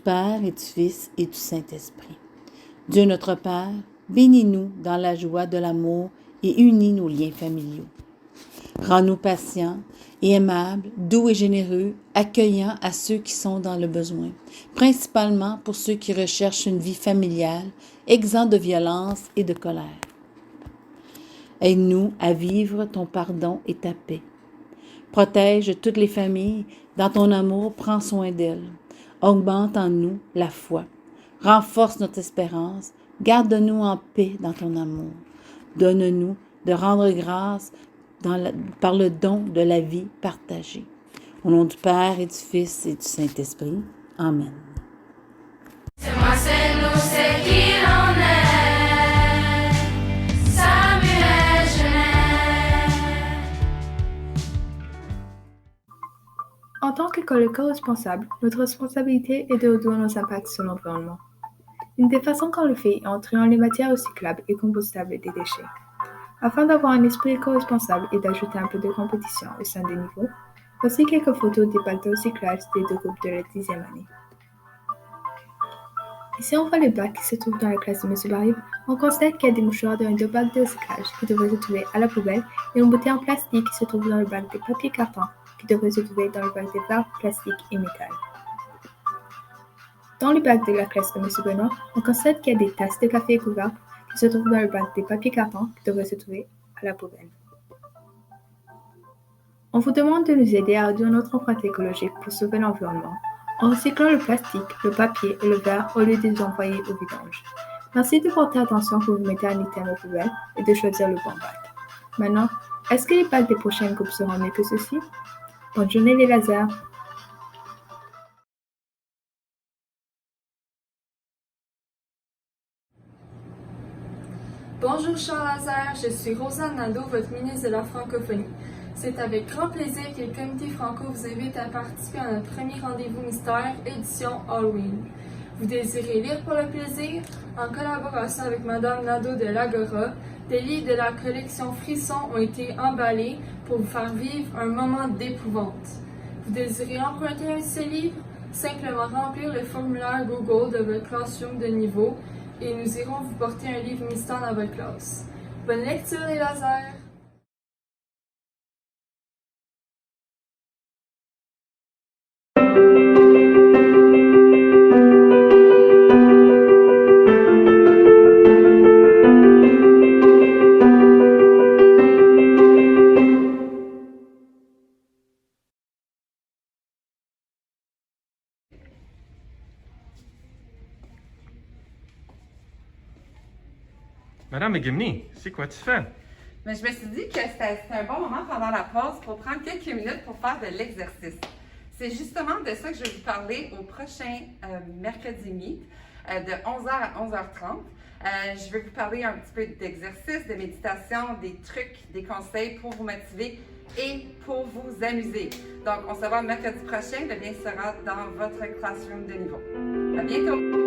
Père et du Fils et du Saint-Esprit. Dieu notre Père, bénis-nous dans la joie de l'amour et unis nos liens familiaux. Rends-nous patients et aimables, doux et généreux, accueillants à ceux qui sont dans le besoin, principalement pour ceux qui recherchent une vie familiale, exempte de violence et de colère. Aide-nous à vivre ton pardon et ta paix. Protège toutes les familles, dans ton amour, prends soin d'elles. Augmente en nous la foi. Renforce notre espérance. Garde-nous en paix dans ton amour. Donne-nous de rendre grâce par le don de la vie partagée. Au nom du Père et du Fils et du Saint-Esprit. Amen. C'est moi, c'est nous, c'est qui l'on est. Samuel Genest. En tant qu'école co-responsable, notre responsabilité est de réduire nos impacts sur l'environnement. Une des façons qu'on le fait est en triant les matières recyclables et compostables des déchets. Afin d'avoir un esprit éco-responsable et d'ajouter un peu de compétition au sein des niveaux, voici quelques photos des bacs de recyclage des deux groupes de la 10e année. Ici, on voit les bacs qui se trouvent dans la classe de M. Barib. On constate qu'il y a des mouchoirs dans les deux bacs de recyclage qui devraient se trouver à la poubelle et une bouteille en plastique qui se trouve dans le bac des papiers carton qui devrait se trouver dans le bac des verres, plastique et métal. Dans le bac de la classe de M. Benoît, on constate qu'il y a des tasses de café et couvercles qui se trouvent dans le bac des papiers carton qui devraient se trouver à la poubelle. On vous demande de nous aider à réduire notre empreinte écologique pour sauver l'environnement en recyclant le plastique, le papier et le verre au lieu de les envoyer au vidange. Merci de porter attention quand vous mettez un item aux poubelles et de choisir le bon bac. Maintenant, est-ce que les bacs des prochaines groupes seront mieux que ceux-ci? Bonne journée les lasers! Bonjour chers lasers, je suis Rosanne Nadeau, votre ministre de la Francophonie. C'est avec grand plaisir que le Comité Franco vous invite à participer à notre premier rendez-vous mystère, édition Halloween. Vous désirez lire pour le plaisir? En collaboration avec Madame Nadeau de l'Agora, des livres de la collection Frisson ont été emballés pour vous faire vivre un moment d'épouvante. Vous désirez emprunter un de ces livres? Simplement remplir le formulaire Google de votre classroom de niveau et nous irons vous porter un livre mystère dans votre classe. Bonne lecture les lasers! Madame Gimni, c'est quoi tu fais? Mais je me suis dit que c'était un bon moment pendant la pause pour prendre quelques minutes pour faire de l'exercice. C'est justement de ça que je vais vous parler au prochain mercredi Meet de 11h à 11h30. Je vais vous parler un petit peu d'exercice, de méditation, des trucs, des conseils pour vous motiver et pour vous amuser. Donc, on se voit mercredi prochain. Le lien sera dans votre classroom de niveau. À bientôt!